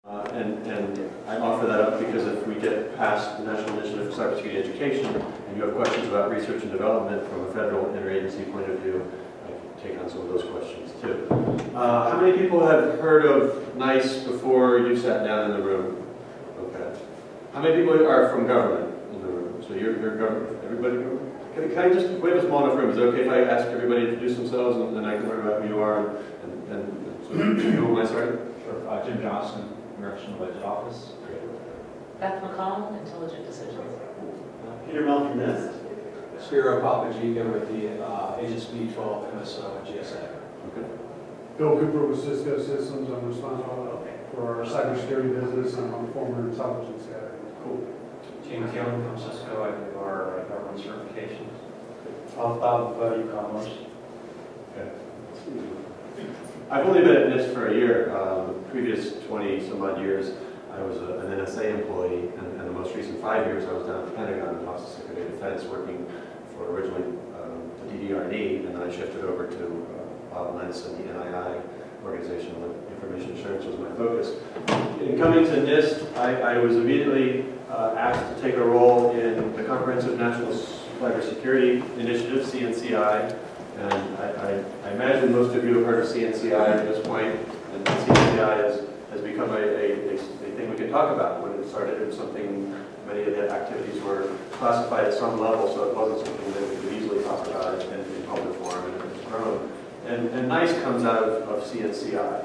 And I offer that up because if we get past the National Initiative for Cybersecurity Education and you have questions about research and development from a federal interagency point of view, I can take on some of those questions too. How many people have heard of NIST before you sat down in the room? Okay. How many people are from government in the room? So you're government, everybody government? Can I just, we have a small enough room, is it okay if I ask everybody to introduce themselves and then I can learn about who you are and so you want to start? Sure. Jim Johnson, Congressional Budget Office. Beth McCall, Intelligent Decisions. Peter Mel from NIST. Spiro Papagica with the HSB 12 MSO and GSA. Okay. Bill Cooper with Cisco Systems. I'm responsible for our cybersecurity business and I'm a former intelligence guy. Cool. James Young from Cisco. I do our government certifications. Bob e-commerce. Okay. I've only been at NIST for a year. The previous 20 some odd years, I was an NSA employee, and the most recent 5 years I was down at the Pentagon in the Office of Secretary of Defense working for originally the DDR&E, and then I shifted over to Bob Lentz and the NII organization, where information assurance was my focus. In coming to NIST, I was immediately asked to take a role in the Comprehensive National Cybersecurity Initiative, CNCI, and I imagine most of you have heard of CNCI at this point, and CNCI has become a thing we can talk about. When it started, it was something, many of the activities were classified at some level, so it wasn't something that we could easily talk about in public forum, and it's grown. And NICE comes out of CNCI.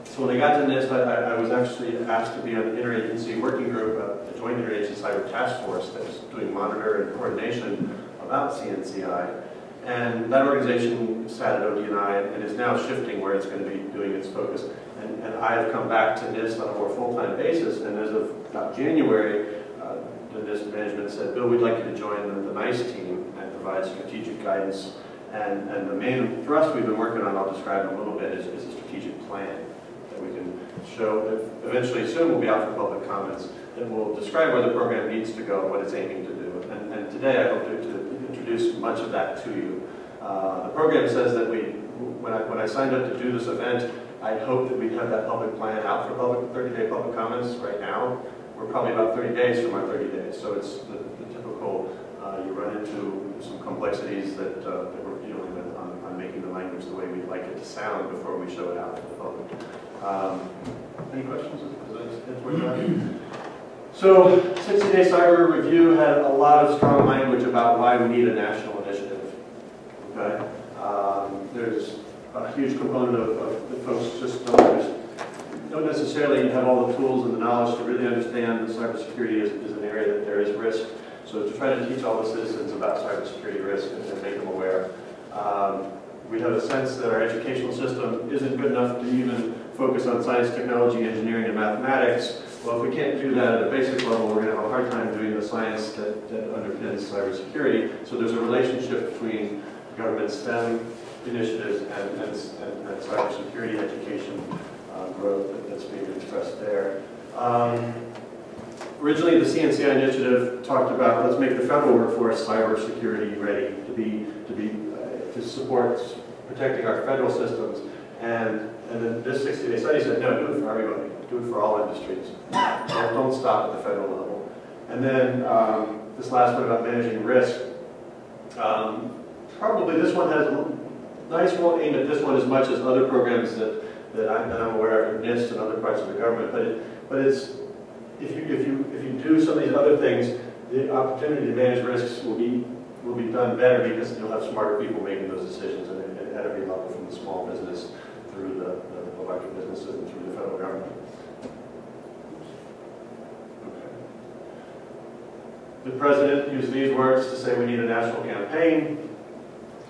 So when I got to NIST, I was actually asked to be on an interagency working group, a joint interagency cyber task force that was doing monitor and coordination about CNCI. And that organization sat at ODNI and is now shifting where it's going to be doing its focus. And I have come back to NIST on a more full-time basis, and as of about January, the NIST management said, Bill, we'd like you to join the NICE team and provide strategic guidance. And the main thrust we've been working on, I'll describe in a little bit, is a strategic plan that we can show, that eventually soon will be out for public comments, that will describe where the program needs to go and what it's aiming to do. And today I hope to introduce much of that to you. The program says that when I signed up to do this event, I hoped that we'd have that public plan out for 30-day public comments. Right now, we're probably about 30 days from our 30 days. So it's the typical, you run into some complexities that we're dealing with on making the language the way we'd like it to sound before we show it out to the public. Any questions? So, 60-Day Cyber Review had a lot of strong language about why we need a national initiative. Okay? There's a huge component of the folks just don't necessarily have all the tools and the knowledge to really understand that cybersecurity is an area that there is risk. So to try to teach all the citizens about cybersecurity risk and make them aware. We have a sense that our educational system isn't good enough to even focus on science, technology, engineering, and mathematics. Well, if we can't do that at a basic level, we're going to have a hard time doing the science that underpins cybersecurity. So there's a relationship between government STEM initiatives and cybersecurity education growth that's being expressed there. Originally, the CNCI initiative talked about let's make the federal workforce cybersecurity ready to support protecting our federal systems. And then this 60-day study said, no, do it for everybody. Do it for all industries. Don't stop at the federal level. And then this last one about managing risk. Probably this one has, NICE won't aim at this one as much as other programs that I'm aware of in NIST and other parts of the government. But it's if you do some of these other things, the opportunity to manage risks will be done better because you'll have smarter people making those decisions at every level, from the small business through the larger businesses and through the federal government. Okay. The president used these words to say we need a national campaign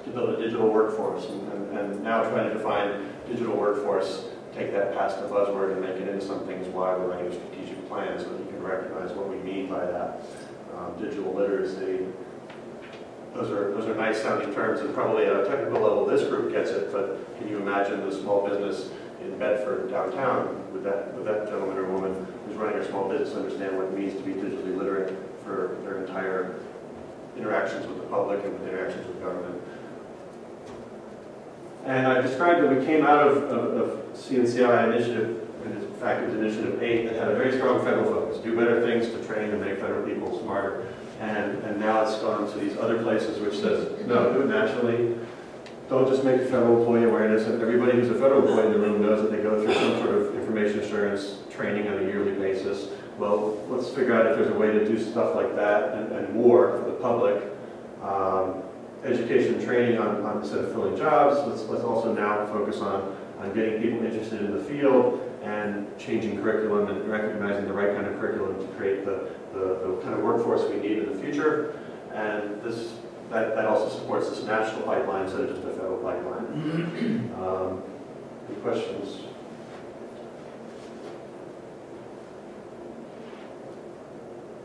to build a digital workforce, and now trying to define digital workforce, take that past the buzzword and make it into some things why we're writing a strategic plan so that you can recognize what we mean by that. Digital literacy. Those are nice sounding terms, and probably at a technical level this group gets it, but can you imagine the small business in Bedford downtown, would that gentleman or woman who's running a small business understand what it means to be digitally literate for their entire interactions with the public and interactions with government? And I described that we came out of CNCI initiative, and it's In fact, it was Initiative 8 that had a very strong federal focus, do better things to train and make federal people smarter. And now it's gone to these other places which says, no, do it naturally. Don't just make federal employee awareness. And everybody who's a federal employee in the room knows that they go through some sort of information assurance training on a yearly basis. Well, let's figure out if there's a way to do stuff like that and more for the public. Education and training on instead of filling jobs. Let's also now focus on getting people interested in the field and changing curriculum and recognizing the right kind of curriculum to create the kind of workforce we need in the future. And that also supports this national pipeline instead of just a federal pipeline. Any questions?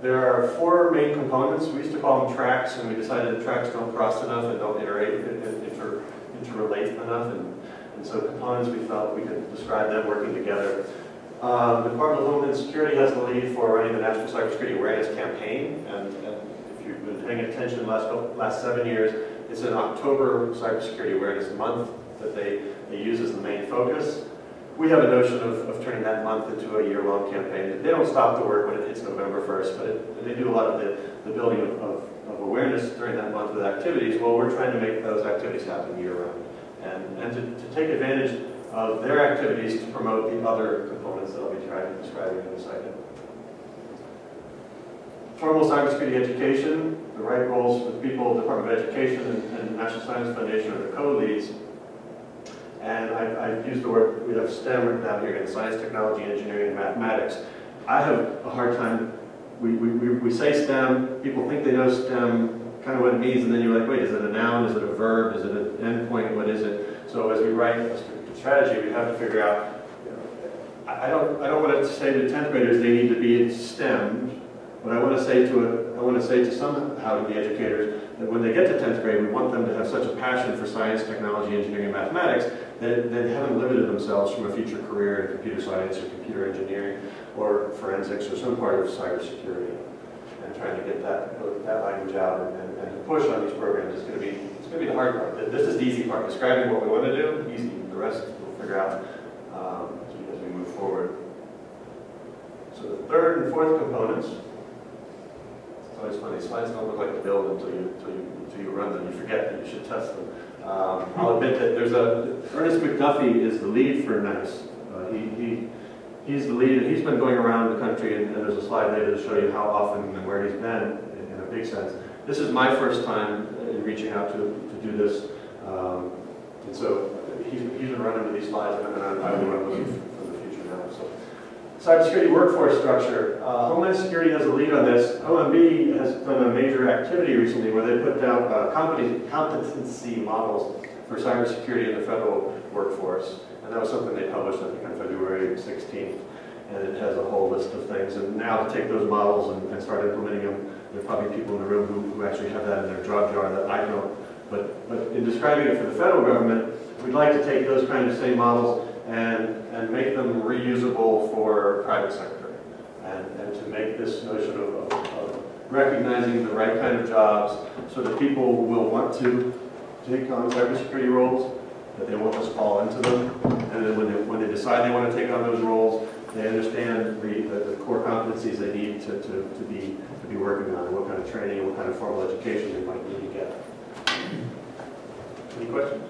There are 4 main components. We used to call them tracks, and we decided that tracks don't cross enough and don't interrelate enough. And so components, we felt we could describe them working together. The Department of Homeland Security has the lead for running the National Cybersecurity Awareness Campaign. And if you've been paying attention the last 7 years, it's an October Cybersecurity Awareness Month that they use as the main focus. We have a notion of turning that month into a year-long campaign. They don't stop the work when it hits November 1st, but they do a lot of the building of awareness during that month with activities. Well, we're trying to make those activities happen year-round and to take advantage of their activities to promote the other components that I'll be describing in a second. Formal cybersecurity education, the right roles for the people, Department of Education and the National Science Foundation are the co-leads. And I've used the word, we have STEM written down here again, science, technology, engineering, and mathematics. I have a hard time, we say STEM, people think they know STEM, kind of what it means, and then you're like, wait, is it a noun, is it a verb, is it an endpoint, what is it? So as we write a strategy, we have to figure out, you know, I don't want to say to 10th graders they need to be in STEM, but I want to say to somehow to the educators that when they get to 10th grade, we want them to have such a passion for science, technology, engineering, and mathematics that they haven't limited themselves from a future career in computer science or computer engineering or forensics or some part of cybersecurity. And trying to get that language out and to push on these programs is going to be the hard part. This is the easy part. Describing what we want to do, easy. The rest we'll figure out as we move forward. So the third and fourth components. It's always funny. Slides don't look like a build until you run them. You forget that you should test them. I'll admit that Ernest McDuffie is the lead for NIST. He's the lead, and he's been going around the country, and there's a slide later to show you how often and where he's been in a big sense. This is my first time in reaching out to do this, and so he's been running with these slides, and I will run with them for the future now. So, cybersecurity workforce structure. Homeland Security has a lead on this. OMB has done a major activity recently where they put down competency models for cybersecurity in the federal workforce. And that was something they published, I think, on February 16th. And it has a whole list of things. And now to take those models and start implementing them, there are probably people in the room who actually have that in their job jar that I don't. But in describing it for the federal government, we'd like to take those kind of same models and make them reusable for private sector. And to make this notion of recognizing the right kind of jobs so that people will want to take on cybersecurity roles, that they won't just fall into them. And then when they decide they want to take on those roles, they understand the core competencies they need to be working on, and what kind of training and what kind of formal education they might need to get. Any questions?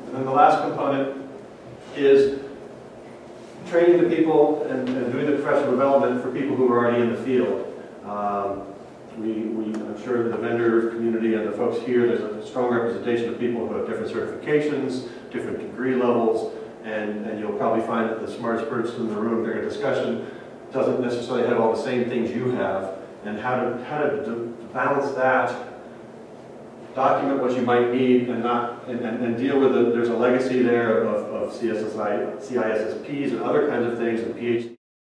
And then the last component is training the people and doing the professional development for people who are already in the field. I'm sure the vendor community and the folks here, there's a strong representation of people who have different certifications, different degree levels, and you'll probably find that the smartest person in the room during a discussion doesn't necessarily have all the same things you have, and how to balance that, document what you might need, and deal with it. There's a legacy there of CISSPs and other kinds of things, and PhD